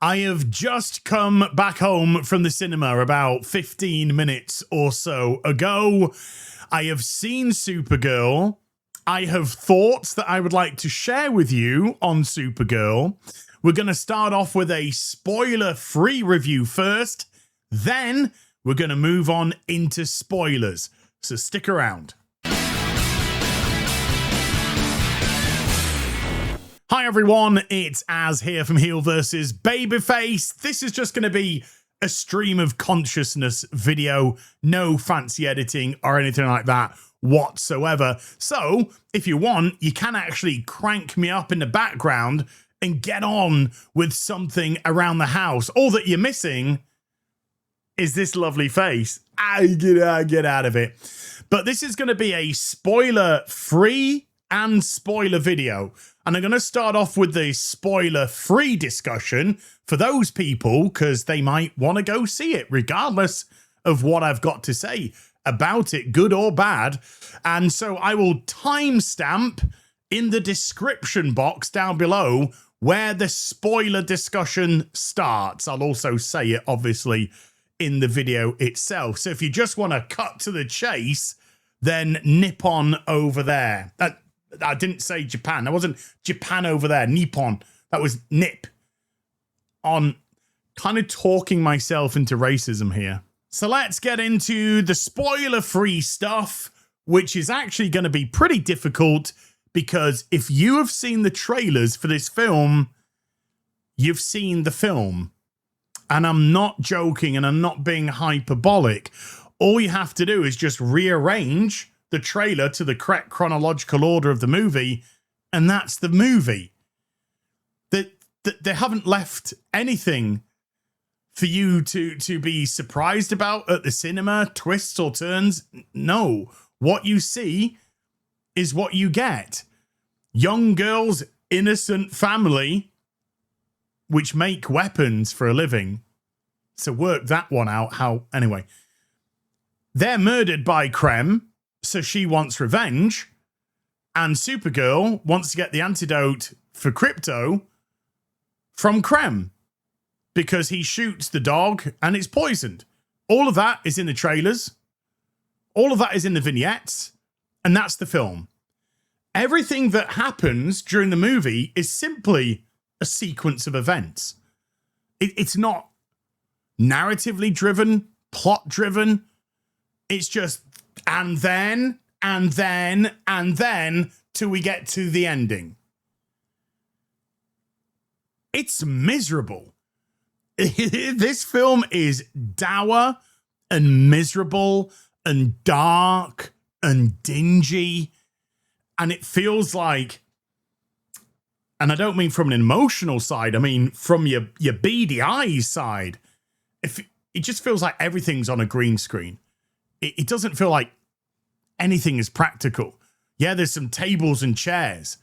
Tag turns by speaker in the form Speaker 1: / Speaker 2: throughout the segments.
Speaker 1: I have just come back home from the cinema about 15 minutes or so ago. I have seen Supergirl. I have thoughts that I would like to share with you on Supergirl. We're going to start off with a spoiler-free review first. Then we're going to move on into spoilers. So stick around. Hi everyone, it's Az here from HeelvsBabyface. This is just going to be a stream of consciousness video, no fancy editing or anything like that whatsoever. So if you want, you can actually crank me up in the background and get on with something around the house. All that you're missing is this lovely face. Get out of it. But this is going to be a spoiler-free and spoiler video. And I'm going to start off with the spoiler-free discussion for those people, because they might want to go see it, regardless of what I've got to say about it, good or bad. And so I will timestamp in the description box down below where the spoiler discussion starts. I'll also say it, obviously, in the video itself. So if you just want to cut to the chase, then nip on over there. I didn't say Japan. That wasn't Japan over there. Nippon. That was nip. On kind of talking myself into racism here. So let's get into the spoiler-free stuff, which is actually going to be pretty difficult because if you have seen the trailers for this film, you've seen the film. And I'm not joking and I'm not being hyperbolic. All you have to do is just rearrange the trailer to the correct chronological order of the movie, and that's the movie. They haven't left anything for you to be surprised about at the cinema, twists or turns. No, what you see is what you get. Young girls, innocent family, which make weapons for a living. So work that one out. Anyway, they're murdered by Krem. So she wants revenge, and Supergirl wants to get the antidote for Crypto from Krem because he shoots the dog and it's poisoned. All of that is in the trailers. All of that is in the vignettes, and that's the film. Everything that happens during the movie is simply a sequence of events. It's not narratively driven, plot driven. It's just and then, till we get to the ending. It's miserable. This film is dour and miserable and dark and dingy. And it feels like, and I don't mean from an emotional side, I mean from your beady eyes side. It just feels like everything's on a green screen. It doesn't feel like anything is practical. Yeah, there's some tables and chairs,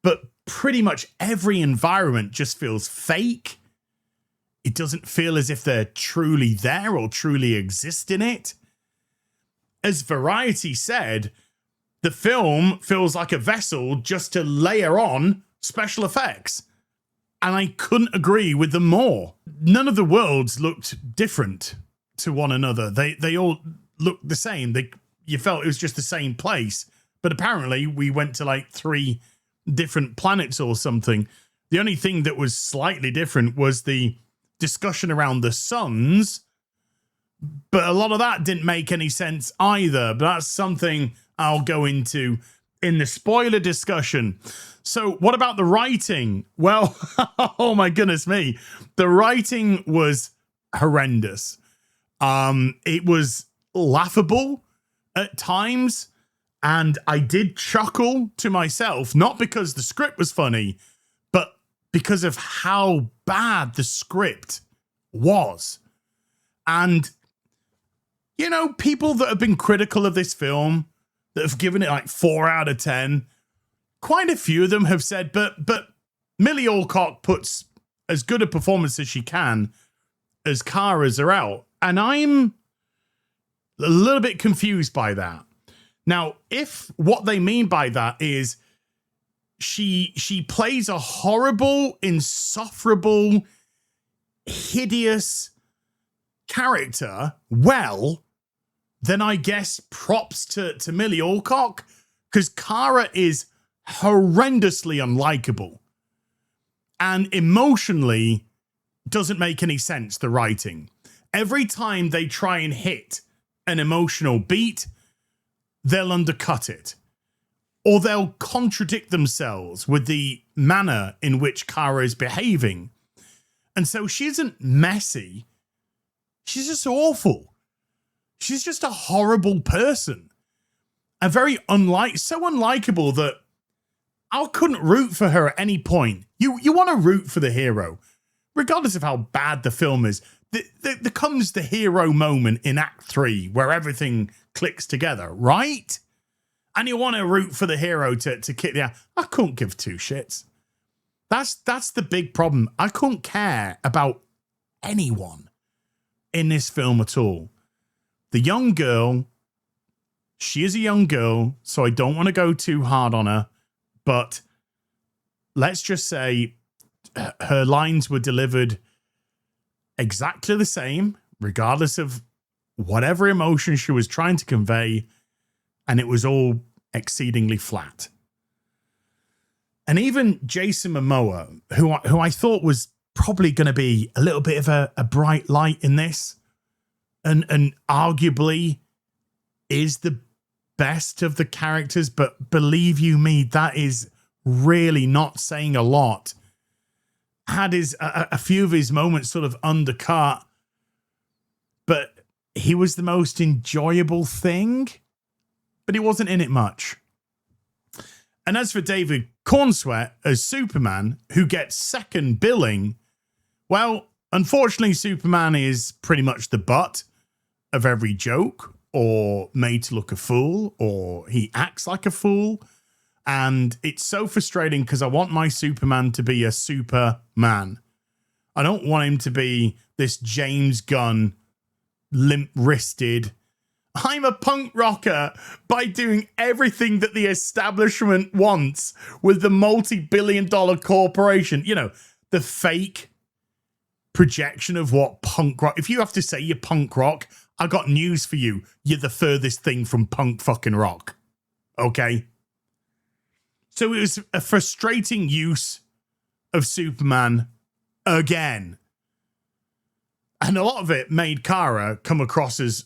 Speaker 1: but pretty much every environment just feels fake. It doesn't feel as if they're truly there or truly exist in it. As Variety said, the film feels like a vessel just to layer on special effects. And I couldn't agree with them more. None of the worlds looked different to one another. They all looked the same. You felt it was just the same place. But apparently we went to like 3 different planets or something. The only thing that was slightly different was the discussion around the suns. But a lot of that didn't make any sense either. But that's something I'll go into in the spoiler discussion. So what about the writing? Well, oh my goodness me. The writing was horrendous. It was laughable at times, and I did chuckle to myself, not because the script was funny, but because of how bad the script was. And, you know, people that have been critical of this film, that have given it like 4 out of 10, quite a few of them have said, but Millie Alcock puts as good a performance as she can as Kara's are out. And I'm a little bit confused by that. Now, if what they mean by that is she plays a horrible, insufferable, hideous character well, then I guess props to Millie Alcock, because Kara is horrendously unlikable and emotionally doesn't make any sense, the writing. Every time they try and hit an emotional beat, they'll undercut it, or they'll contradict themselves with the manner in which Kara is behaving. And so she isn't messy. She's just awful. She's just a horrible person. And so unlikable that I couldn't root for her at any point. You want to root for the hero, regardless of how bad the film is. There comes the hero moment in Act 3 where everything clicks together, right? And you want to root for the hero to kick the ass. I couldn't give two shits. That's the big problem. I couldn't care about anyone in this film at all. The young girl, she is a young girl, so I don't want to go too hard on her, but let's just say her lines were delivered exactly the same, regardless of whatever emotion she was trying to convey, and it was all exceedingly flat. And even Jason Momoa, who I thought was probably going to be a little bit of a bright light in this, and arguably is the best of the characters, but believe you me, that is really not saying a lot. Had a few of his moments sort of undercut, but he was the most enjoyable thing, but he wasn't in it much. And as for David Cornsweet as Superman, who gets second billing, well, unfortunately, Superman is pretty much the butt of every joke, or made to look a fool, or he acts like a fool. And it's so frustrating because I want my Superman to be a Superman. I don't want him to be this James Gunn, limp-wristed, I'm a punk rocker by doing everything that the establishment wants with the multi-billion-dollar corporation. You know, the fake projection of what punk rock. If you have to say you're punk rock, I got news for you. You're the furthest thing from punk fucking rock. Okay? So it was a frustrating use of Superman again. And a lot of it made Kara come across as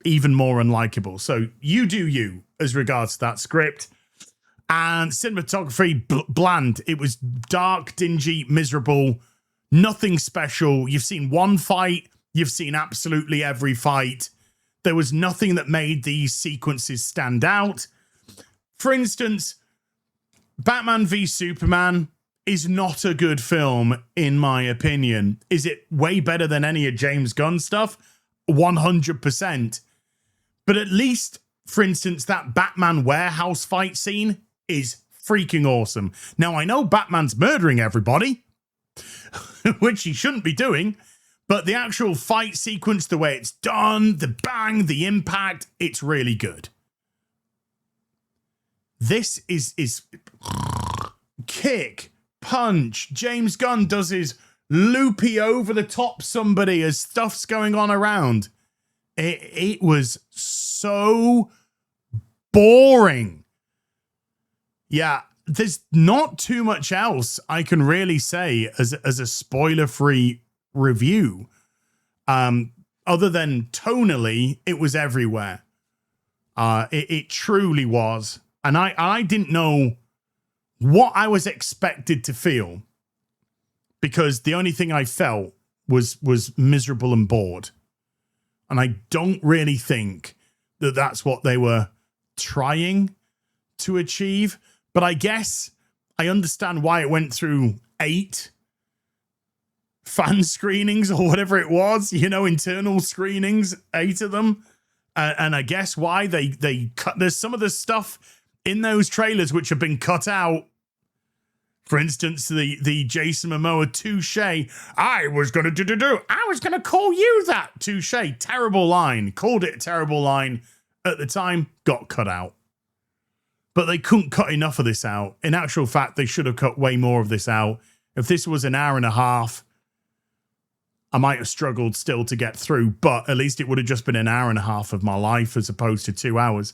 Speaker 1: even more unlikable. So you do you as regards to that script. And cinematography, bland. It was dark, dingy, miserable, nothing special. You've seen one fight. You've seen absolutely every fight. There was nothing that made these sequences stand out. For instance, Batman v Superman is not a good film, in my opinion. Is it way better than any of James Gunn's stuff? 100%. But at least, for instance, that Batman warehouse fight scene is freaking awesome. Now, I know Batman's murdering everybody, which he shouldn't be doing, but the actual fight sequence, the way it's done, the bang, the impact, it's really good. This is kick, punch. James Gunn does his loopy over the top somebody as stuff's going on around. It was so boring. Yeah, there's not too much else I can really say as a spoiler-free review. Other than tonally, it was everywhere. It truly was. And I didn't know what I was expected to feel, because the only thing I felt was miserable and bored. And I don't really think that that's what they were trying to achieve. But I guess I understand why it went through 8 fan screenings or whatever it was, you know, internal screenings, 8 of them. And I guess why they cut. There's some of the stuff in those trailers which have been cut out. For instance, the Jason Momoa touche. I was going to call you that touche. Terrible line. Called it a terrible line at the time. Got cut out. But they couldn't cut enough of this out. In actual fact, they should have cut way more of this out. If this was an hour and a half, I might have struggled still to get through, but at least it would have just been an hour and a half of my life as opposed to 2 hours.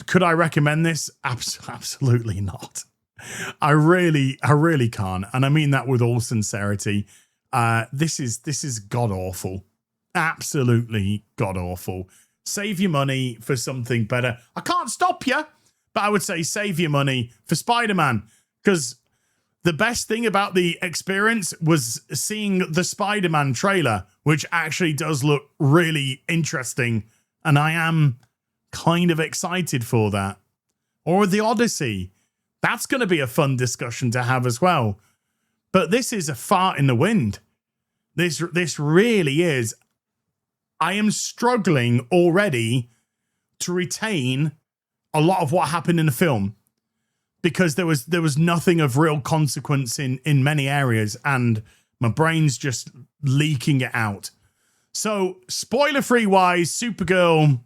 Speaker 1: Could I recommend this? Absolutely not. I really can't. And I mean that with all sincerity. This is god awful. Absolutely god awful. Save your money for something better. I can't stop you, but I would say save your money for Spider-Man, because the best thing about the experience was seeing the Spider-Man trailer, which actually does look really interesting. And I am kind of excited for that. Or the Odyssey. That's going to be a fun discussion to have as well. But this is a fart in the wind. This really is. I am struggling already to retain a lot of what happened in the film, because there was nothing of real consequence in many areas, and my brain's just leaking it out. So spoiler-free wise, Supergirl,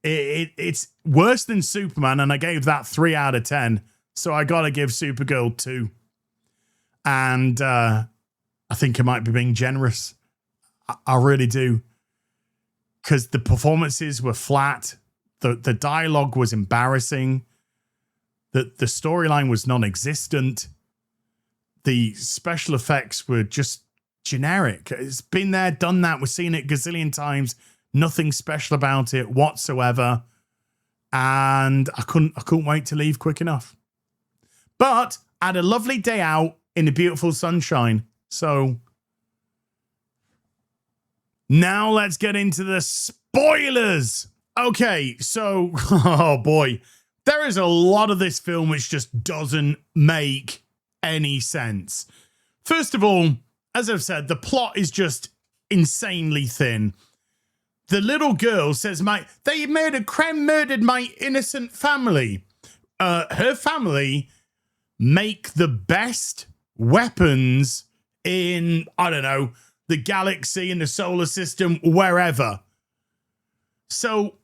Speaker 1: it's worse than Superman, and I gave that 3 out of 10. So I gotta give Supergirl 2. And I think I might be being generous. I really do. Because the performances were flat. The dialogue was embarrassing. The storyline was non-existent. The special effects were just generic. It's been there, done that. We've seen it gazillion times. Nothing special about it whatsoever. And I couldn't wait to leave quick enough. But I had a lovely day out in the beautiful sunshine. So now let's get into the spoilers. Okay, so, oh boy. There is a lot of this film which just doesn't make any sense. First of all, as I've said, the plot is just insanely thin. The little girl says, Krem murdered my innocent family. Her family make the best weapons in, I don't know, the galaxy, in the solar system, wherever. So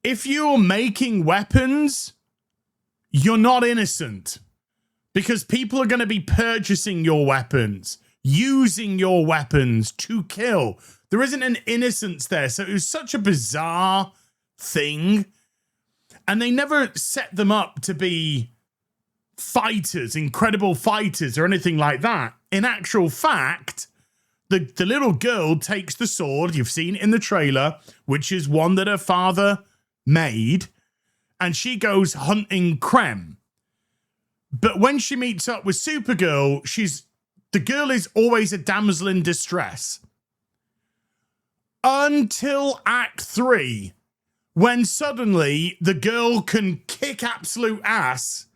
Speaker 1: if you're making weapons, you're not innocent, because people are going to be purchasing your weapons, using your weapons to kill. There isn't an innocence there. So it was such a bizarre thing. And they never set them up to be fighters, incredible fighters or anything like that. In actual fact, the little girl takes the sword, you've seen in the trailer, which is one that her father made, and she goes hunting Krem. But when she meets up with Supergirl, the girl is always a damsel in distress. Until Act 3, when suddenly the girl can kick absolute ass,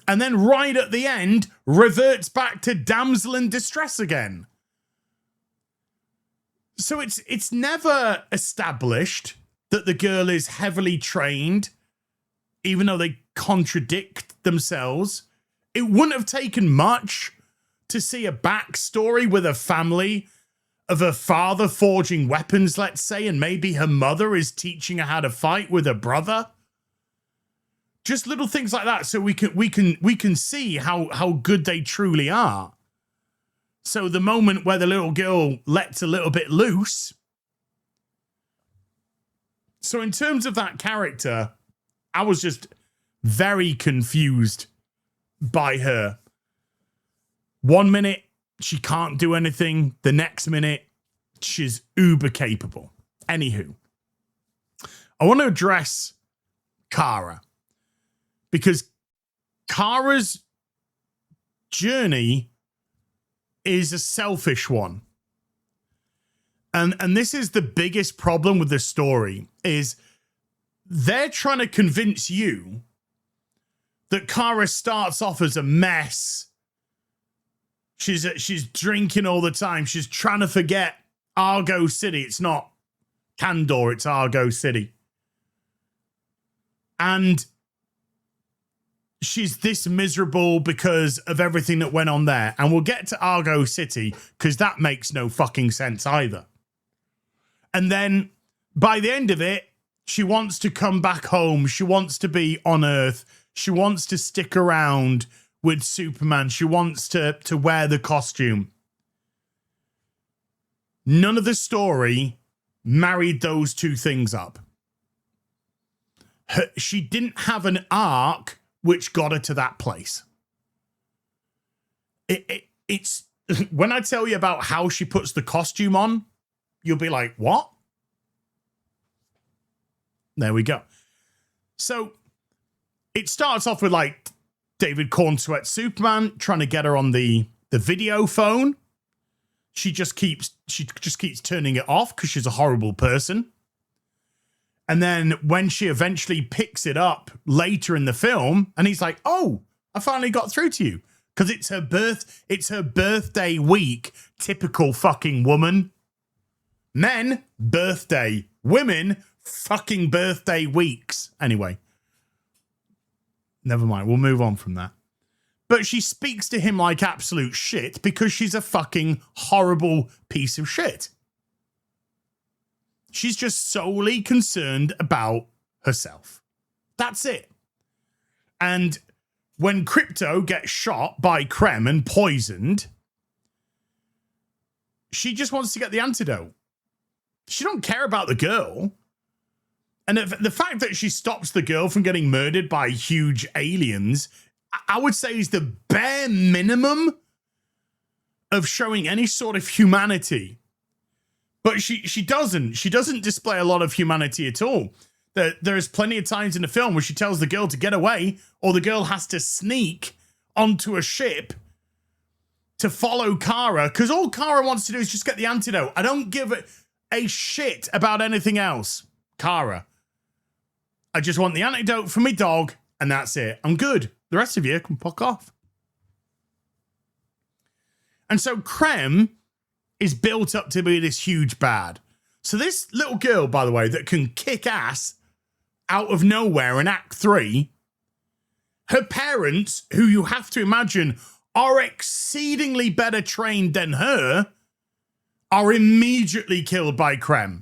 Speaker 1: and then right at the end, reverts back to damsel in distress again. So it's never established that the girl is heavily trained, even though they contradict themselves. It wouldn't have taken much to see a backstory with a family of her father forging weapons, let's say, and maybe her mother is teaching her how to fight with her brother. Just little things like that, so we can see how good they truly are. So the moment where the little girl lets a little bit loose. So in terms of that character, I was just very confused by her. 1 minute, she can't do anything. The next minute, she's uber capable. Anywho, I want to address Kara, because Kara's journey is a selfish one. And this is the biggest problem with this story, is they're trying to convince you that Kara starts off as a mess. She's drinking all the time. She's trying to forget Argo City. It's not Kandor, it's Argo City. And she's this miserable because of everything that went on there. And we'll get to Argo City, because that makes no fucking sense either. And then by the end of it, she wants to come back home. She wants to be on Earth. She wants to stick around with Superman. She wants to wear the costume. none of the story married those two things up. She didn't have an arc which got her to that place. It's when I tell you about how she puts the costume on, you'll be like, what? There we go. So it starts off with like David Cornsweat Superman trying to get her on the video phone. She just keeps turning it off because she's a horrible person. And then when she eventually picks it up later in the film, and he's like, "Oh, I finally got through to you." Because it's her birthday week. Typical fucking woman. Men, birthday. Women, fucking birthday weeks. Anyway. Never mind. We'll move on from that. But she speaks to him like absolute shit because she's a fucking horrible piece of shit. She's just solely concerned about herself. That's it. And when Crypto gets shot by Krem and poisoned, she just wants to get the antidote. She don't care about the girl. And the fact that she stops the girl from getting murdered by huge aliens, I would say is the bare minimum of showing any sort of humanity. But she doesn't. She doesn't display a lot of humanity at all. There's plenty of times in the film where she tells the girl to get away, or the girl has to sneak onto a ship to follow Kara, because all Kara wants to do is just get the antidote. I don't give a shit about anything else, Kara. I just want the antidote for my dog, and that's it. I'm good. The rest of you can fuck off. And so Krem is built up to be this huge bad. So this little girl, by the way, that can kick ass out of nowhere in Act 3, her parents, who you have to imagine are exceedingly better trained than her, are immediately killed by Krem.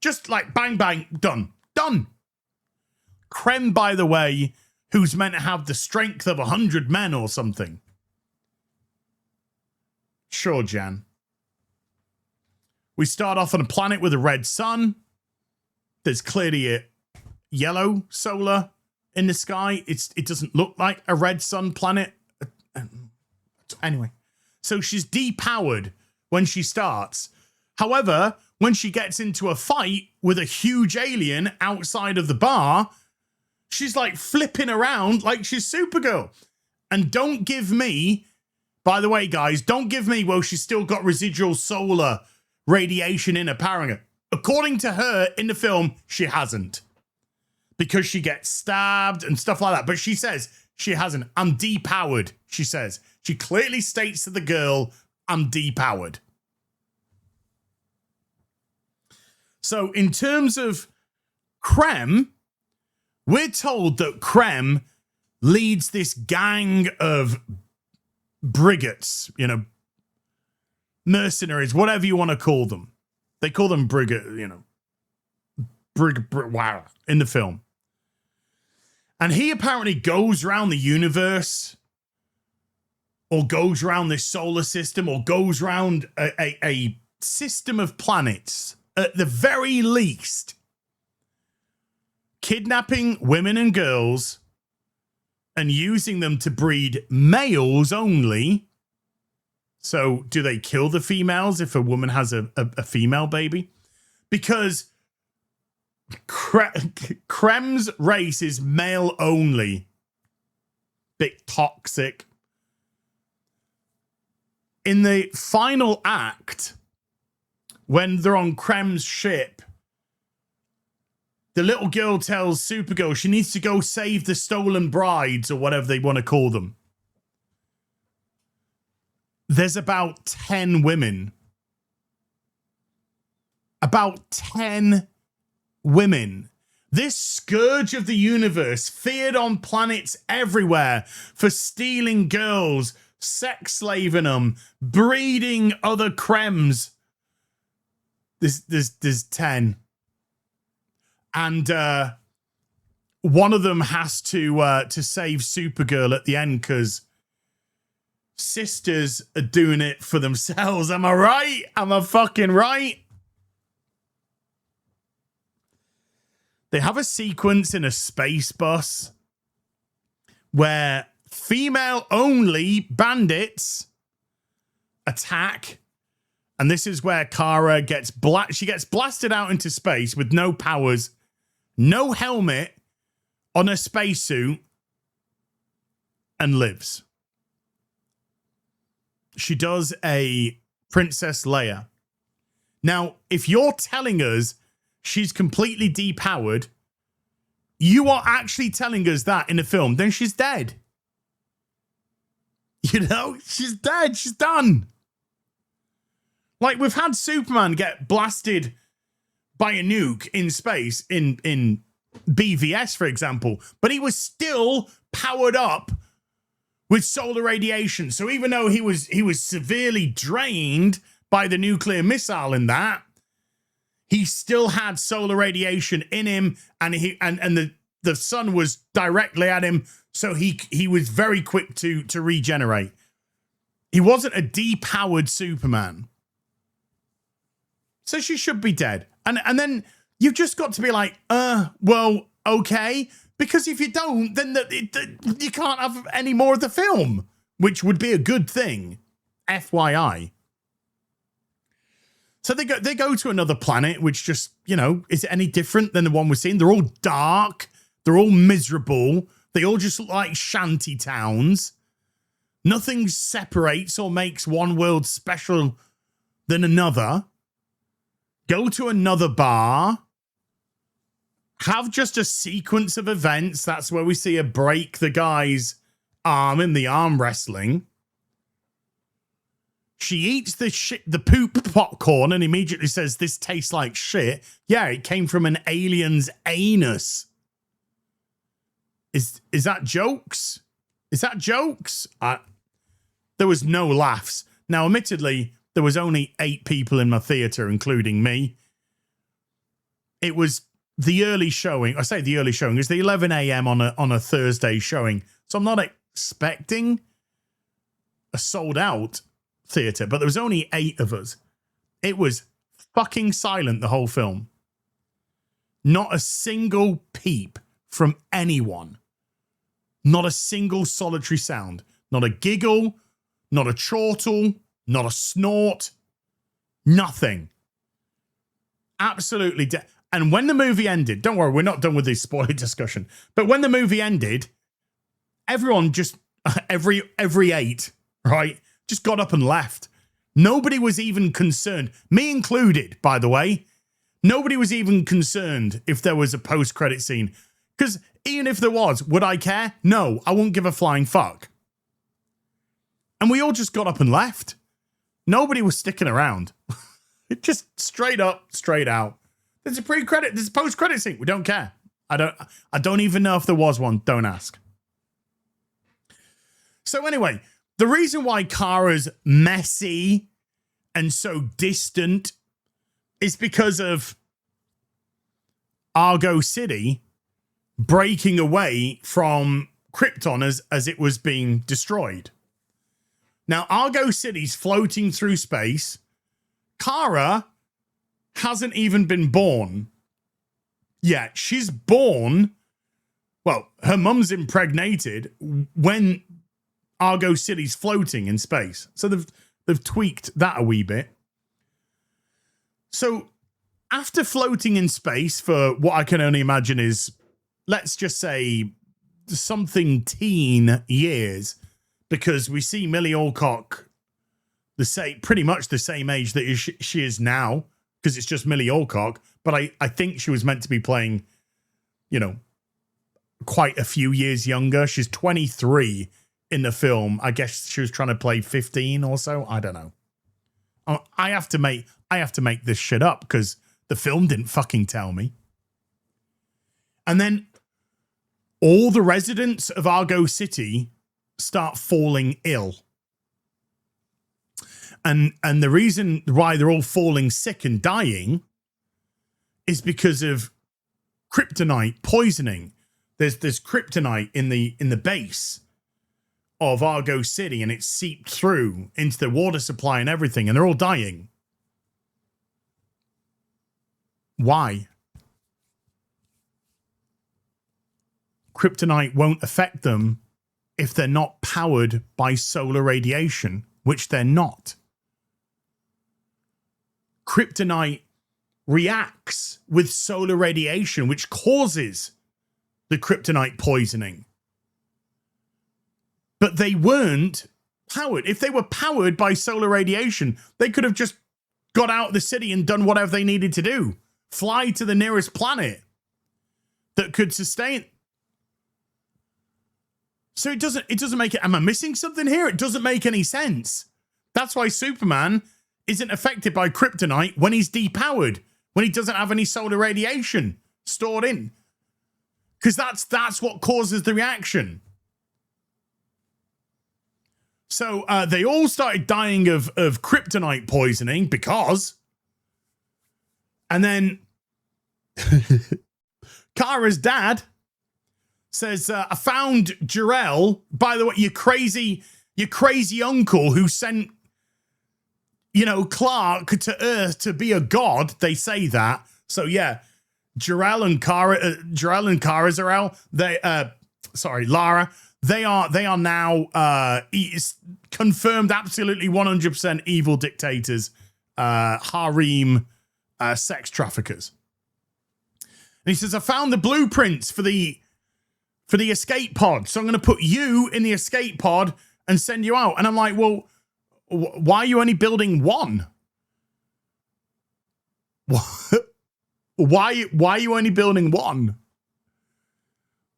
Speaker 1: Just like bang, bang, done. Done. Krem, by the way, who's meant to have the strength of 100 men or something. Sure, Jan. We start off on a planet with a red sun. There's clearly a yellow solar in the sky. It doesn't look like a red sun planet. Anyway, so she's depowered when she starts. However, when she gets into a fight with a huge alien outside of the bar, she's like flipping around like she's Supergirl. And don't give me, by the way, guys, don't give me, well, she's still got residual solar radiation in her powering her. According to her in the film, she hasn't. Because she gets stabbed and stuff like that. But she says she hasn't. I'm depowered, she says. She clearly states to the girl, I'm depowered. So in terms of Krem, we're told that Krem leads this gang of brigates, mercenaries, whatever you want to call them. They call them brigade, in the film. And he apparently goes around the universe, or goes around this solar system, or goes around a system of planets, at the very least, kidnapping women and girls and using them to breed males only. So do they kill the females if a woman has a female baby? Because Krem's race is male only. Bit toxic. In the final act, when they're on Krem's ship, the little girl tells Supergirl she needs to go save the stolen brides, or whatever they want to call them. There's about 10 women. About 10 women. This scourge of the universe, feared on planets everywhere for stealing girls, sex slaving them, breeding other Krems. There's 10. And one of them has to save Supergirl at the end because sisters are doing it for themselves. Am I right? Am I fucking right? They have a sequence in a space bus where female-only bandits attack, and this is where Kara gets blasted out into space with no powers, no helmet, on a spacesuit, and lives. She does a Princess Leia. Now, if you're telling us she's completely depowered, you are actually telling us that in the film, then she's dead. You know, she's dead. She's done. Like, we've had Superman get blasted by a nuke in space in BVS, for example, but he was still powered up with solar radiation. So even though he was severely drained by the nuclear missile in that, he still had solar radiation in him, and the sun was directly at him, so he was very quick to regenerate. He wasn't a depowered Superman. So she should be dead. And then you've just got to be like, well, okay. Because if you don't, then you can't have any more of the film, which would be a good thing. FYI. So they go to another planet, which just, you know, is it any different than the one we're seeing? They're all dark. They're all miserable. They all just look like shanty towns. Nothing separates or makes one world special than another. Go to another bar. Have just a sequence of events. That's where we see her break the guy's arm in the arm wrestling. She eats the poop popcorn and immediately says, "This tastes like shit." Yeah, it came from an alien's anus. Is that jokes? Is that jokes? There was no laughs. Now, admittedly, there was only 8 people in my theater, including me. It was the early showing. I say the early showing. It's the 11 a.m. on a Thursday showing. So I'm not expecting a sold out theater, but there was only 8 of us. It was fucking silent the whole film. Not a single peep from anyone. Not a single solitary sound. Not a giggle, not a chortle, not a snort. Nothing. Absolutely dead. And when the movie ended, don't worry, we're not done with this spoiler discussion, but when the movie ended, everyone just, every 8, right, just got up and left. Nobody was even concerned, me included, by the way. Nobody was even concerned if there was a post-credit scene. Because even if there was, would I care? No, I wouldn't give a flying fuck. And we all just got up and left. Nobody was sticking around. It just straight up, straight out. There's a pre-credit, there's a post-credit scene. We don't care. I don't even know if there was one. Don't ask. So anyway, the reason why Kara's messy and so distant is because of Argo City breaking away from Krypton as it was being destroyed. Now, Argo City's floating through space. Kara hasn't even been born yet. She's born, well, her mum's impregnated when Argo City's floating in space. So they've tweaked that a wee bit. So after floating in space for what I can only imagine is, let's just say, something teen years, because we see Millie Alcock pretty much the same age that she is now, because it's just Millie Alcock, but I think she was meant to be playing, you know, quite a few years younger. She's 23 in the film. I guess she was trying to play 15 or so. I don't know. I have to make this shit up because the film didn't fucking tell me. And then all the residents of Argo City start falling ill. And the reason why they're all falling sick and dying is because of kryptonite poisoning. There's kryptonite in the base of Argo City, and it's seeped through into the water supply and everything, and they're all dying. Why? Kryptonite won't affect them if they're not powered by solar radiation, which they're not. Kryptonite reacts with solar radiation, which causes the kryptonite poisoning. But they weren't powered. If they were powered by solar radiation, they could have just got out of the city and done whatever they needed to do. Fly to the nearest planet that could sustain. So it doesn't make it. Am I missing something here? It doesn't make any sense. That's why Superman isn't affected by kryptonite when he's depowered, when he doesn't have any solar radiation stored in. Because that's what causes the reaction. So they all started dying of kryptonite poisoning because... And then Kara's dad says, I found Jor-El. By the way, your crazy uncle who sent, Clark to Earth to be a god. They say that. So yeah, Jor-El and Kara Zor-El, Lara, they are now confirmed absolutely 100% evil dictators, harem, sex traffickers. And he says, I found the blueprints for the escape pod. So I'm going to put you in the escape pod and send you out. And I'm like, well, why are you only building one? Why are you only building one?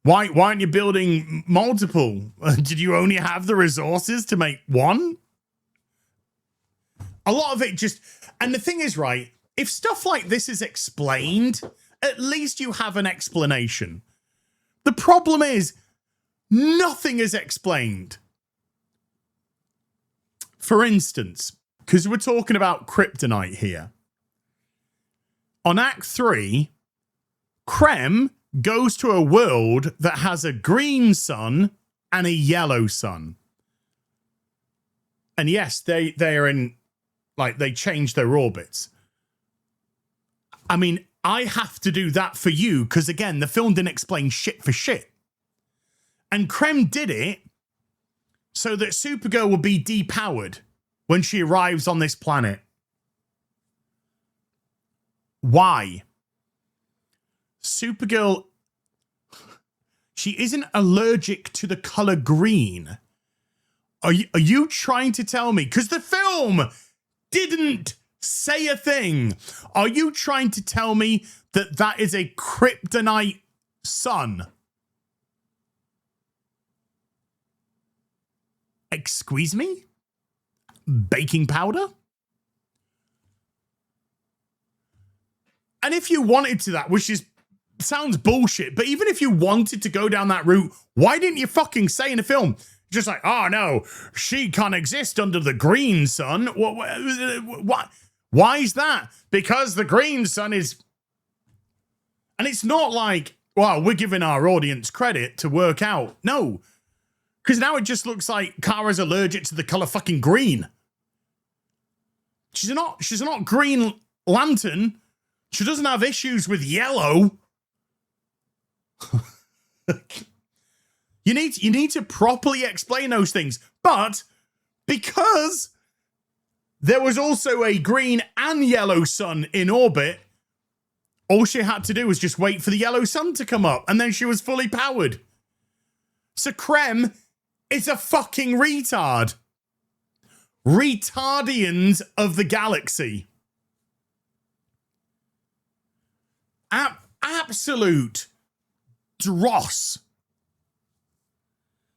Speaker 1: Why aren't you building multiple? Did you only have the resources to make one? A lot of it just... And the thing is, right, if stuff like this is explained, at least you have an explanation. The problem is, nothing is explained. For instance, because we're talking about kryptonite here. On Act 3, Krem goes to a world that has a green sun and a yellow sun. And yes, they are in, they change their orbits. I mean, I have to do that for you because, again, the film didn't explain shit for shit. And Krem did it so that Supergirl will be depowered when she arrives on this planet. Why? Supergirl, she isn't allergic to the color green. Are you trying to tell me? Because the film didn't say a thing. Are you trying to tell me that is a kryptonite sun? Excuse me? Baking powder? And if you wanted to that, which sounds bullshit, but even if you wanted to go down that route, why didn't you fucking say in the film, just like, oh no, she can't exist under the green sun? What? Why is that? Because the green sun is... And it's not like, well, we're giving our audience credit to work out. No. Because now it just looks like Kara's allergic to the color fucking green. She's not Green Lantern. She doesn't have issues with yellow. You need to properly explain those things. But because there was also a green and yellow sun in orbit, all she had to do was just wait for the yellow sun to come up, and then she was fully powered. So Krem is a fucking retard. Retardians of the galaxy. Absolute dross.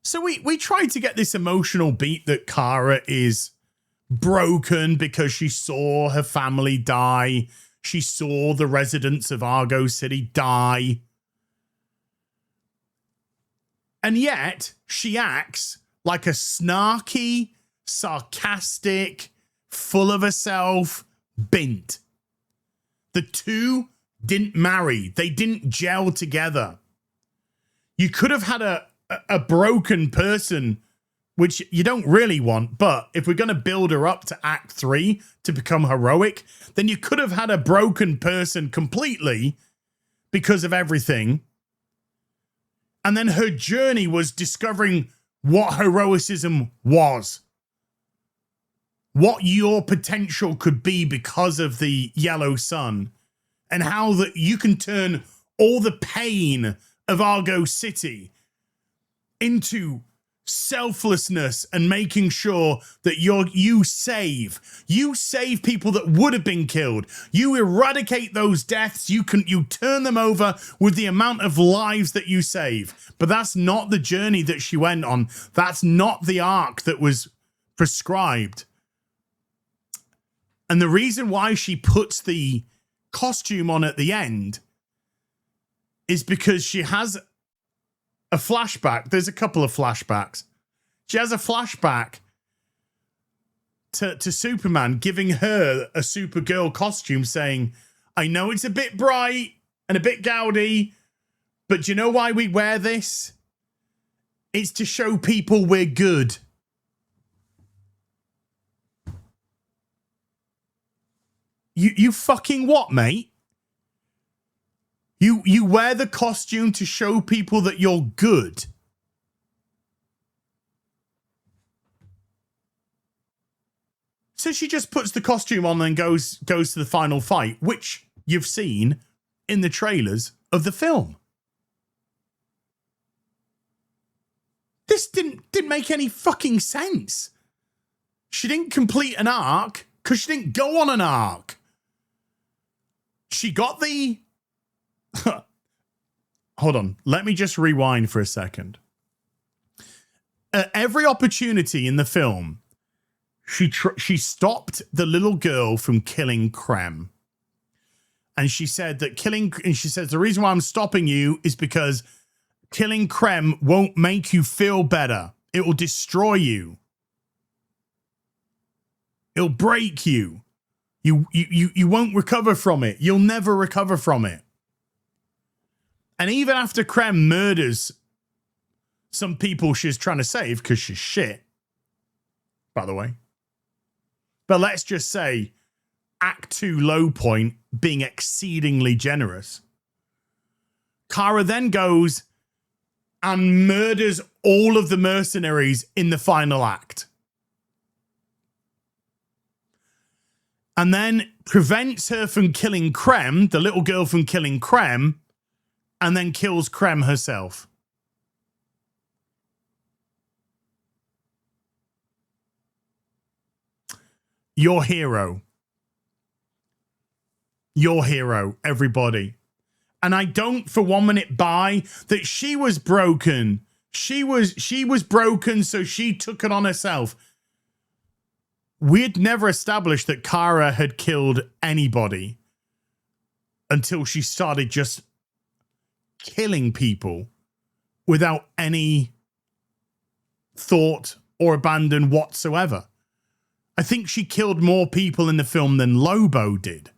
Speaker 1: So we tried to get this emotional beat that Kara is broken because she saw her family die. She saw the residents of Argo City die. And yet she acts like a snarky, sarcastic, full of herself bint. The two didn't marry. They didn't gel together. You could have had a broken person which you don't really want. But if we're going to build her up to Act 3 to become heroic, then you could have had a broken person completely because of everything. And then her journey was discovering what heroicism was. What your potential could be because of the yellow sun. And how that you can turn all the pain of Argo City into selflessness and making sure that you save people that would have been killed. You eradicate those deaths. You turn them over with the amount of lives that you save. But that's not the journey that she went on. That's not the arc that was prescribed. And the reason why she puts the costume on at the end is because she has a flashback. There's a couple of flashbacks. She has a flashback to Superman giving her a Supergirl costume saying, I know it's a bit bright and a bit gaudy, but do you know why we wear this? It's to show people we're good. You fucking what, mate? You wear the costume to show people that you're good. So she just puts the costume on and goes to the final fight, which you've seen in the trailers of the film. This didn't make any fucking sense. She didn't complete an arc because she didn't go on an arc. She got the... Hold on. Let me just rewind for a second. At every opportunity in the film, she stopped the little girl from killing Krem. And she said the reason why I'm stopping you is because killing Krem won't make you feel better. It will destroy you. It'll break you. You won't recover from it. You'll never recover from it. And even after Krem murders some people she's trying to save, because she's shit, by the way. But let's just say Act 2 low point being exceedingly generous. Kara then goes and murders all of the mercenaries in the final act. And then prevents her from killing Krem, the little girl from killing Krem, and then kills Krem herself. Your hero. Your hero, everybody. And I don't for 1 minute buy that she was broken. She was broken, so she took it on herself. We'd never established that Kara had killed anybody until she started just killing people without any thought or abandon whatsoever. I think she killed more people in the film than Lobo did.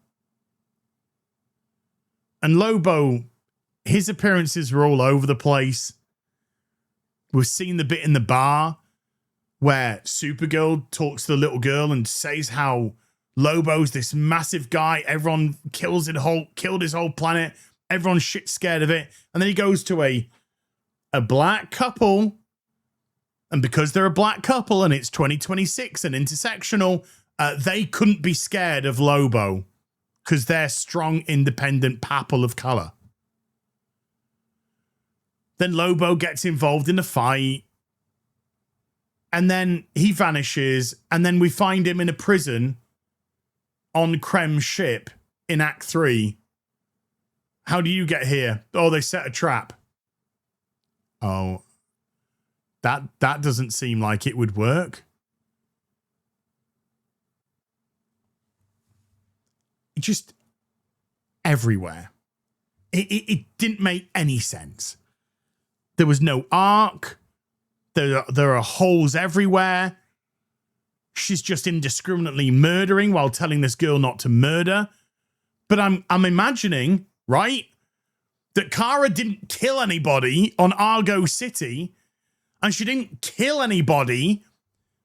Speaker 1: And Lobo, his appearances were all over the place. We've seen the bit in the bar where Supergirl talks to the little girl and says how Lobo's this massive guy. Everyone killed his whole planet. Everyone's shit scared of it. And then he goes to a black couple. And because they're a black couple and it's 2026 and intersectional, they couldn't be scared of Lobo because they're strong, independent people of color. Then Lobo gets involved in a fight. And then he vanishes. And then we find him in a prison on Krem's ship in Act 3. How do you get here? Oh, they set a trap. Oh, that doesn't seem like it would work. Just everywhere. It didn't make any sense. There was no arc. There are holes everywhere. She's just indiscriminately murdering while telling this girl not to murder. But I'm imagining, right, that Kara didn't kill anybody on Argo City. And she didn't kill anybody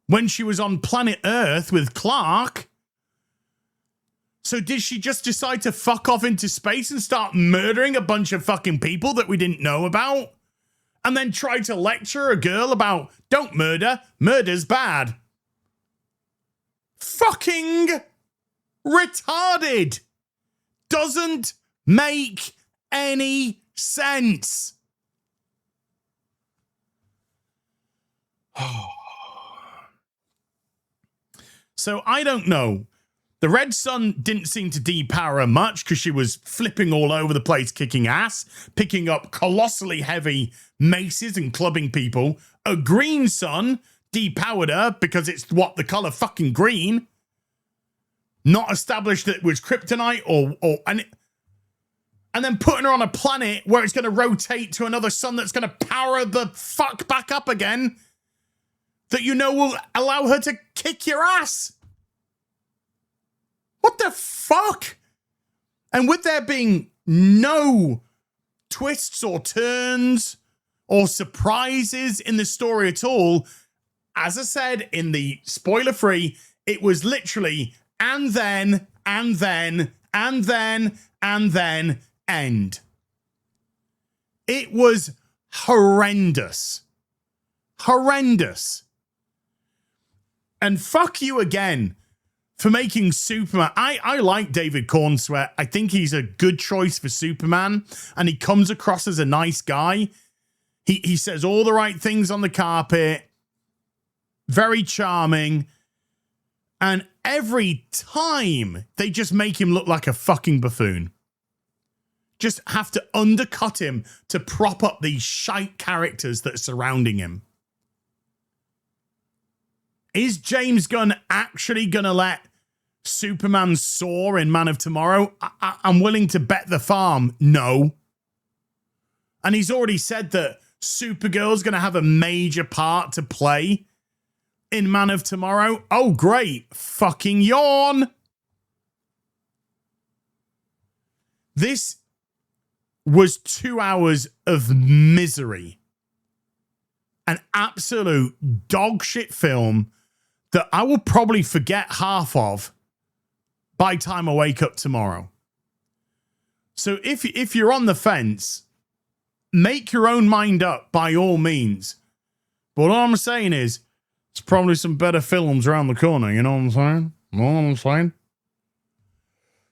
Speaker 1: when she was on planet Earth with Clark. So did she just decide to fuck off into space and start murdering a bunch of fucking people that we didn't know about? And then try to lecture a girl about, don't murder, murder's bad. Fucking retarded. Doesn't make any sense. So I don't know. The Red Sun didn't seem to depower her much because she was flipping all over the place, kicking ass, picking up colossally heavy maces and clubbing people. A Green Sun depowered her because it's what, the color fucking green. Not established that it was kryptonite and then putting her on a planet where it's going to rotate to another sun that's going to power the fuck back up again. That you know will allow her to kick your ass. What the fuck? And with there being no twists or turns or surprises in the story at all, as I said in the spoiler-free, it was literally and then, and then, and then, and then, end. It was horrendous. Horrendous. And fuck you again for making Superman. I like David Cornsweet. I think he's a good choice for Superman, and he comes across as a nice guy. He says all the right things on the carpet. Very charming. And every time they just make him look like a fucking buffoon. Just have to undercut him to prop up these shite characters that are surrounding him. Is James Gunn actually going to let Superman soar in Man of Tomorrow? I'm willing to bet the farm no. And he's already said that Supergirl's going to have a major part to play in Man of Tomorrow. Oh, great. Fucking yawn. This was 2 hours of misery. An absolute dog shit film that I will probably forget half of by time I wake up tomorrow. So if you're on the fence, make your own mind up by all means. But all I'm saying is, it's probably some better films around the corner, you know what I'm saying? You know what I'm saying?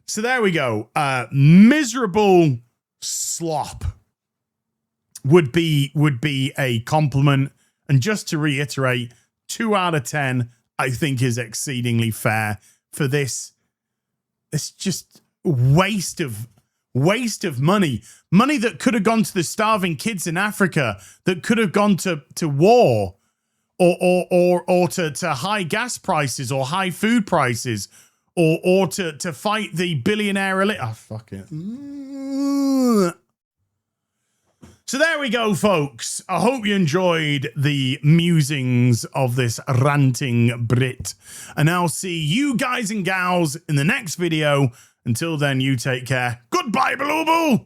Speaker 1: So there we go. Miserable slop would be a compliment. And just to reiterate, 2 out of 10, I think is exceedingly fair for this. It's just waste of money. Money that could have gone to the starving kids in Africa, that could have gone to war or to high gas prices or high food prices or to fight the billionaire elite. Oh, fuck it. So there we go, folks. I hope you enjoyed the musings of this ranting Brit. And I'll see you guys and gals in the next video. Until then, you take care. Goodbye, Baloo.